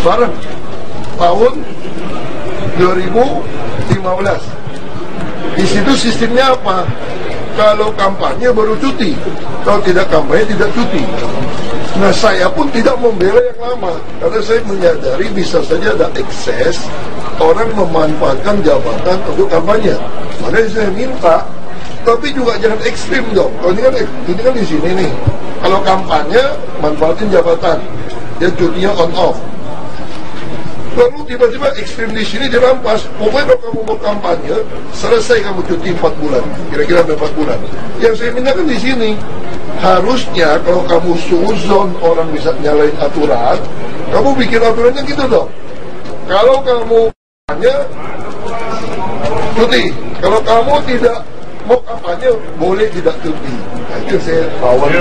bareng tahun 2015. Di situ sistemnya apa? Kalau kampanye baru cuti, kalau tidak kampanye tidak cuti. Nah, saya pun tidak membela yang lama, karena saya menyadari bisa saja ada ekses orang memanfaatkan jabatan untuk kampanye. Makanya saya minta, tapi juga jangan ekstrim dong. Kalau ini kan di sini nih. Kalau kampanye manfaatin jabatan, dia cutinya on off. Lalu tiba-tiba ekstrim di sini dirampas. Pokoknya kalau kamu mau kampanye, selesai kamu cuti 4 bulan, kira-kira 4 bulan. Yang saya minta kan di sini, harusnya kalau kamu suzon orang bisa nyalain aturan, kamu bikin aturannya gitu dong. Kalau kamu kampanye, cuti. Kalau kamu tidak mau kampanye, boleh tidak cuti. Nah, itu saya lawan.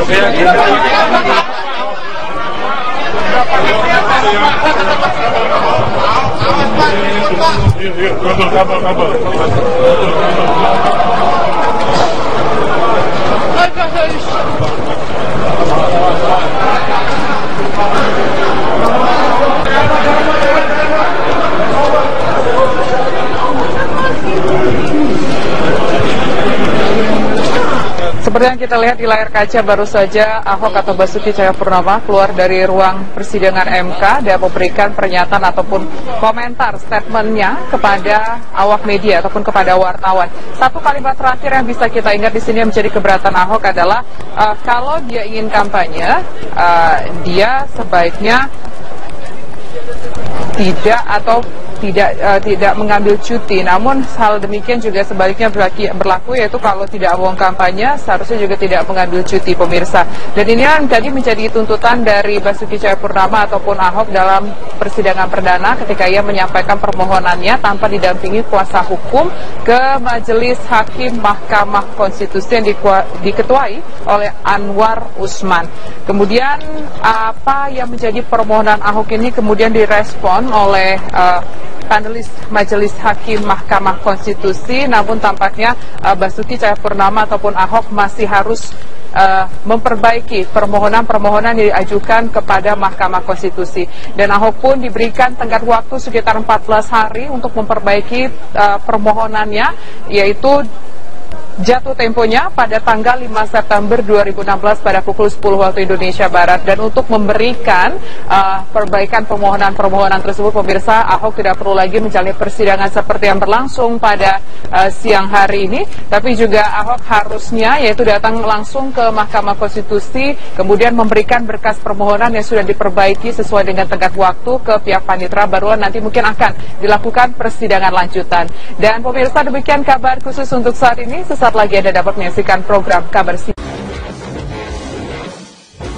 Seperti yang kita lihat di layar kaca, baru saja Ahok atau Basuki Cahayapurnama keluar dari ruang persidangan MK dan memberikan pernyataan ataupun komentar statementnya kepada awak media ataupun kepada wartawan. Satu kalimat terakhir yang bisa kita ingat di sini yang menjadi keberatan Ahok adalah kalau dia ingin kampanye, dia sebaiknya tidak mengambil cuti. Namun hal demikian juga sebaliknya berlaku, yaitu kalau tidak mau kampanye seharusnya juga tidak mengambil cuti, pemirsa. Dan ini yang tadi menjadi tuntutan dari Basuki Cahayapurnama ataupun Ahok dalam persidangan perdana ketika ia menyampaikan permohonannya tanpa didampingi kuasa hukum ke Majelis Hakim Mahkamah Konstitusi yang diketuai oleh Anwar Usman. Kemudian apa yang menjadi permohonan Ahok ini kemudian direspon oleh panelis Majelis Hakim Mahkamah Konstitusi, namun tampaknya Basuki Cahayapurnama ataupun Ahok masih harus memperbaiki permohonan-permohonan yang diajukan kepada Mahkamah Konstitusi. Dan Ahok pun diberikan tenggat waktu sekitar 14 hari untuk memperbaiki permohonannya, yaitu jatuh temponya pada tanggal 5 September 2016 pada pukul 10 waktu Indonesia Barat. Dan untuk memberikan perbaikan permohonan-permohonan tersebut, pemirsa, Ahok tidak perlu lagi menjalani persidangan seperti yang berlangsung pada siang hari ini, tapi juga Ahok harusnya yaitu datang langsung ke Mahkamah Konstitusi, kemudian memberikan berkas permohonan yang sudah diperbaiki sesuai dengan tenggat waktu ke pihak panitera, baru nanti mungkin akan dilakukan persidangan lanjutan. Dan pemirsa, demikian kabar khusus untuk saat ini. Sesaat lagi Anda dapat menyaksikan program Kabar Siang.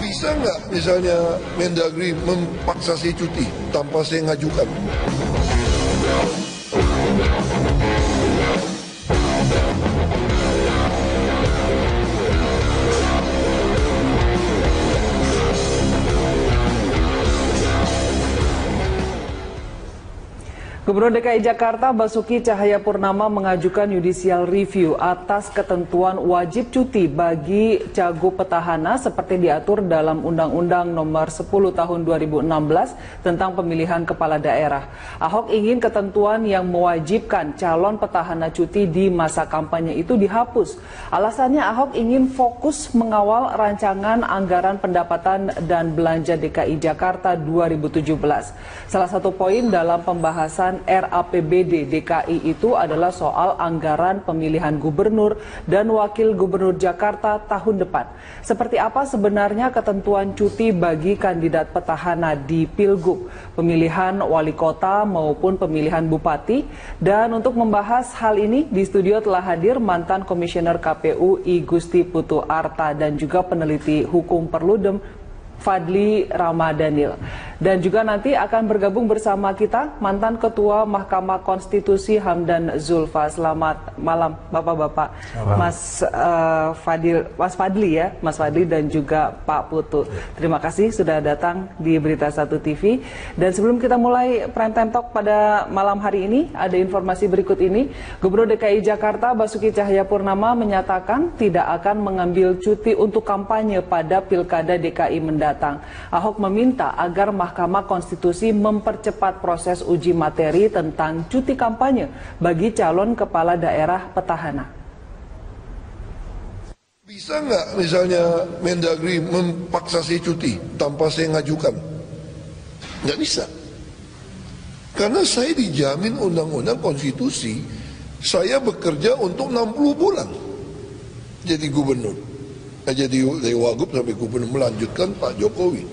Bisa nggak misalnya Mendagri memaksa saya cuti tanpa saya ngajukan? Gubernur DKI Jakarta Basuki Cahayapurnama mengajukan judicial review atas ketentuan wajib cuti bagi cagup petahana seperti diatur dalam Undang-Undang Nomor 10 Tahun 2016 tentang pemilihan kepala daerah. Ahok ingin ketentuan yang mewajibkan calon petahana cuti di masa kampanye itu dihapus. Alasannya Ahok ingin fokus mengawal rancangan anggaran pendapatan dan belanja DKI Jakarta 2017. Salah satu poin dalam pembahasan RAPBD DKI itu adalah soal anggaran pemilihan gubernur dan wakil gubernur Jakarta tahun depan. Seperti apa sebenarnya ketentuan cuti bagi kandidat petahana di Pilgub, pemilihan wali kota maupun pemilihan bupati? Dan untuk membahas hal ini di studio telah hadir mantan Komisioner KPU I Gusti Putu Arta dan juga peneliti hukum Perludem Fadli Ramadhanil. Dan juga nanti akan bergabung bersama kita mantan Ketua Mahkamah Konstitusi Hamdan Zulfa. Selamat malam Bapak-bapak, Mas Fadli ya, Mas Fadli dan juga Pak Putu. Terima kasih sudah datang di Berita Satu TV. Dan sebelum kita mulai Prime Time Talk pada malam hari ini, ada informasi berikut ini. Gubernur DKI Jakarta Basuki Cahayapurnama menyatakan tidak akan mengambil cuti untuk kampanye pada Pilkada DKI mendatang. Ahok meminta agar Mahkamah Konstitusi mempercepat proses uji materi tentang cuti kampanye bagi calon kepala daerah petahana. Bisa nggak misalnya Mendagri memaksa saya cuti tanpa saya ngajukan? Nggak bisa. Karena saya dijamin undang-undang konstitusi, saya bekerja untuk 60 bulan jadi gubernur. Jadi dari Wagub sampai gubernur, melanjutkan Pak Jokowi.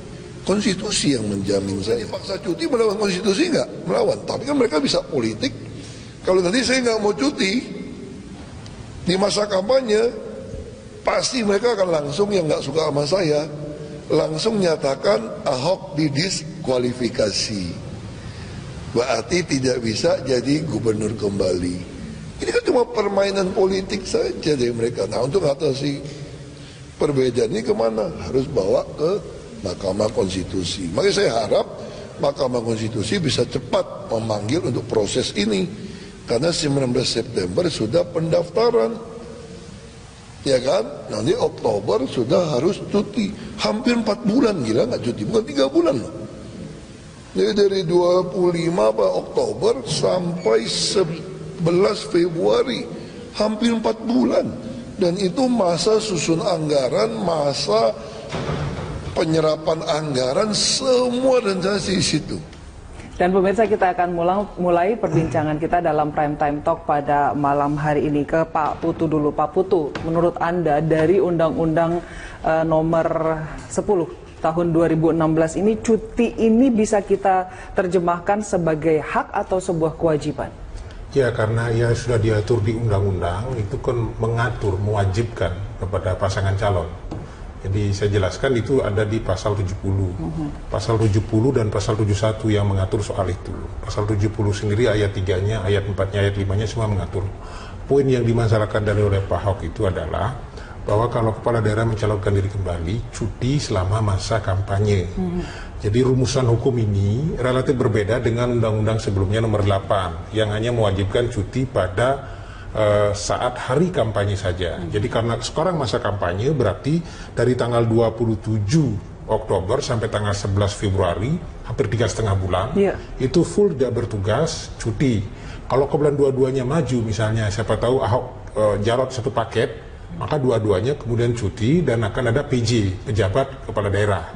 Konstitusi yang menjamin saya. Paksa cuti melawan konstitusi nggak? Melawan. Tapi kan mereka bisa politik. Kalau nanti saya nggak mau cuti di masa kampanye, pasti mereka akan langsung, yang nggak suka sama saya, langsung nyatakan Ahok didiskualifikasi. Berarti tidak bisa jadi gubernur kembali. Ini kan cuma permainan politik saja dari mereka. Nah, untuk atasi perbedaan ini kemana? Harus bawa ke Mahkamah Konstitusi. Makanya saya harap Mahkamah Konstitusi bisa cepat memanggil untuk proses ini. Karena 19 September sudah pendaftaran. Ya kan? Nanti Oktober sudah harus cuti. Hampir 4 bulan, gila nggak cuti? Bukan 3 bulan loh. Jadi dari 25 Oktober sampai 11 Februari. Hampir 4 bulan. Dan itu masa susun anggaran, masa penyerapan anggaran, semua rencana di situ. Dan pemirsa, kita akan mulai perbincangan kita dalam Prime Time Talk pada malam hari ini. Ke Pak Putu dulu. Pak Putu, menurut Anda dari Undang-Undang nomor 10 tahun 2016 ini, cuti ini bisa kita terjemahkan sebagai hak atau sebuah kewajiban? Ya, karena ya sudah diatur di undang-undang, itu kan mengatur, mewajibkan kepada pasangan calon. Jadi saya jelaskan itu ada di pasal 70. Pasal 70 dan pasal 71 yang mengatur soal itu. Pasal 70 sendiri ayat 3-nya, ayat 4-nya, ayat 5-nya semua mengatur. Poin yang dimasalahkan dari oleh Pak Ahok itu adalah bahwa kalau kepala daerah mencalonkan diri kembali, cuti selama masa kampanye. Jadi rumusan hukum ini relatif berbeda dengan undang-undang sebelumnya nomor 8 yang hanya mewajibkan cuti pada saat hari kampanye saja. Jadi karena sekarang masa kampanye berarti dari tanggal 27 Oktober sampai tanggal 11 Februari, hampir 3,5 bulan, itu full tidak bertugas, cuti. Kalau kebetulan dua-duanya maju, misalnya siapa tahu Ahok Jarot satu paket, maka dua-duanya kemudian cuti dan akan ada PJ, pejabat kepala daerah.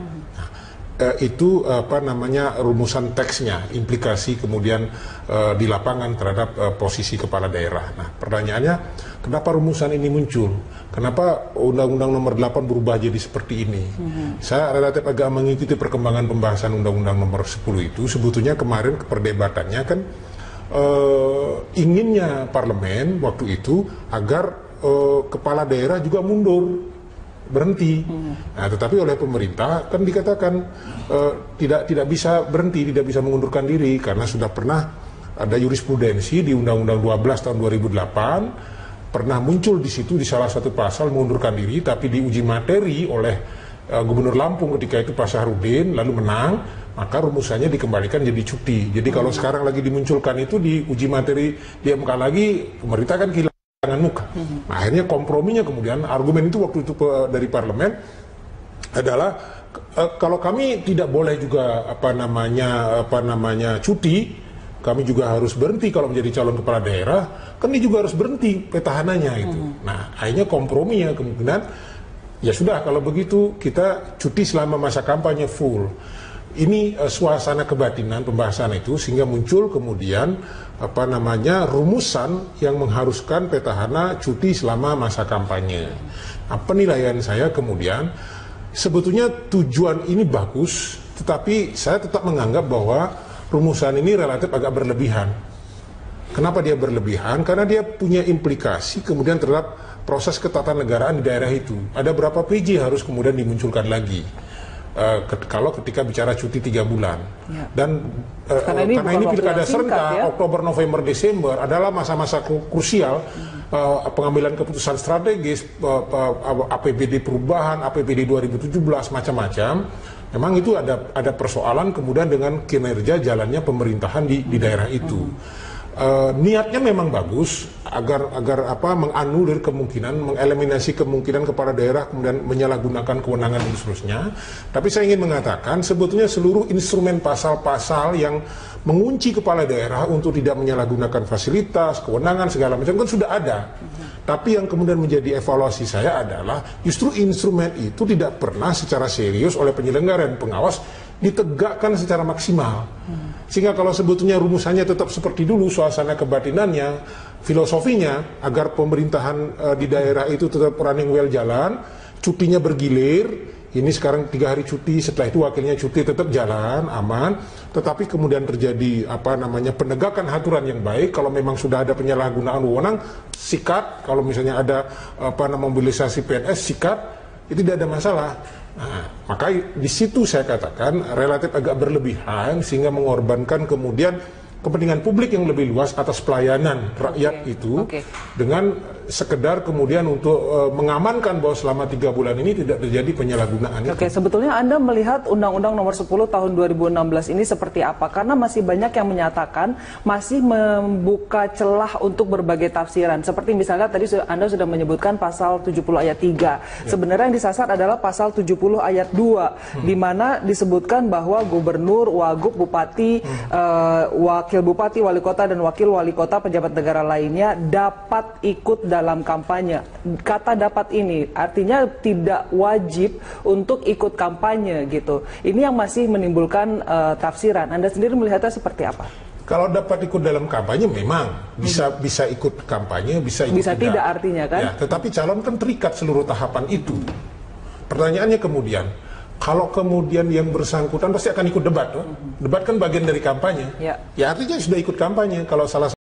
Itu apa namanya rumusan teksnya, implikasi kemudian di lapangan terhadap posisi kepala daerah. Nah, pertanyaannya, kenapa rumusan ini muncul? Kenapa Undang-Undang nomor 8 berubah jadi seperti ini? Saya relatif agak mengikuti perkembangan pembahasan Undang-Undang nomor 10 itu. Sebetulnya kemarin perdebatannya kan inginnya parlemen waktu itu agar kepala daerah juga mundur, berhenti. Nah, tetapi oleh pemerintah kan dikatakan tidak bisa berhenti, tidak bisa mengundurkan diri karena sudah pernah ada jurisprudensi di Undang-Undang 12 tahun 2008 pernah muncul di situ di salah satu pasal mengundurkan diri, tapi diuji materi oleh Gubernur Lampung ketika itu Pak Sahrudin lalu menang, maka rumusannya dikembalikan jadi cuti. Jadi kalau sekarang lagi dimunculkan itu di uji materi di MK lagi, pemerintah kan kehilangan muka. Nah, akhirnya komprominya kemudian argumen itu waktu itu dari parlemen adalah kalau kami tidak boleh juga apa namanya cuti, kami juga harus berhenti kalau menjadi calon kepala daerah, kan ini juga harus berhenti petahananya itu. Nah, akhirnya komprominya kemungkinan ya sudah kalau begitu kita cuti selama masa kampanye full. Ini suasana kebatinan pembahasan itu sehingga muncul kemudian apa namanya rumusan yang mengharuskan petahana cuti selama masa kampanye. Nah, penilaian saya kemudian sebetulnya tujuan ini bagus, tetapi saya tetap menganggap bahwa rumusan ini relatif agak berlebihan. Kenapa dia berlebihan? Karena dia punya implikasi kemudian terhadap proses ketatanegaraan di daerah itu. Ada berapa PJ harus kemudian dimunculkan lagi kalau ketika bicara cuti 3 bulan. Dan karena ini pilkada serentak Oktober, November, Desember adalah masa-masa krusial pengambilan keputusan strategis, APBD perubahan, APBD 2017 macam-macam. Memang itu ada persoalan kemudian dengan kinerja jalannya pemerintahan di daerah itu. niatnya memang bagus agar menganulir kemungkinan, mengeliminasi kemungkinan kepala daerah kemudian menyalahgunakan kewenangan dan seterusnya. Tapi saya ingin mengatakan sebetulnya seluruh instrumen pasal-pasal yang mengunci kepala daerah untuk tidak menyalahgunakan fasilitas, kewenangan segala macam kan sudah ada. Tapi yang kemudian menjadi evaluasi saya adalah justru instrumen itu tidak pernah secara serius oleh penyelenggara dan pengawas ditegakkan secara maksimal. Sehingga kalau sebetulnya rumusannya tetap seperti dulu, suasana kebatinannya, filosofinya, agar pemerintahan di daerah itu tetap running well jalan, cutinya bergilir, ini sekarang 3 hari cuti, setelah itu wakilnya cuti, tetap jalan, aman, tetapi kemudian terjadi penegakan aturan yang baik. Kalau memang sudah ada penyalahgunaan wewenang, sikat. Kalau misalnya ada mobilisasi PNS, sikat, itu tidak ada masalah. Nah, maka di situ saya katakan relatif agak berlebihan sehingga mengorbankan kemudian kepentingan publik yang lebih luas atas pelayanan rakyat itu dengan sekedar kemudian untuk mengamankan bahwa selama 3 bulan ini tidak terjadi penyalahgunaan. Sebetulnya Anda melihat Undang-Undang Nomor 10 Tahun 2016 ini seperti apa? Karena masih banyak yang menyatakan masih membuka celah untuk berbagai tafsiran. Seperti misalnya tadi Anda sudah menyebutkan pasal 70 ayat 3. Sebenarnya yang disasar adalah pasal 70 ayat 2 di mana disebutkan bahwa gubernur, wagub, bupati, wakil bupati, wali kota dan wakil wali kota pejabat negara lainnya dapat ikut dalam kampanye. Kata dapat ini artinya tidak wajib untuk ikut kampanye gitu. Ini yang masih menimbulkan tafsiran. Anda sendiri melihatnya seperti apa? Kalau dapat ikut dalam kampanye memang bisa ikut kampanye, bisa tidak artinya kan? Ya, tetapi calon kan terikat seluruh tahapan itu. Pertanyaannya kemudian, kalau kemudian yang bersangkutan pasti akan ikut debat, debat kan bagian dari kampanye. Ya artinya sudah ikut kampanye. Kalau salah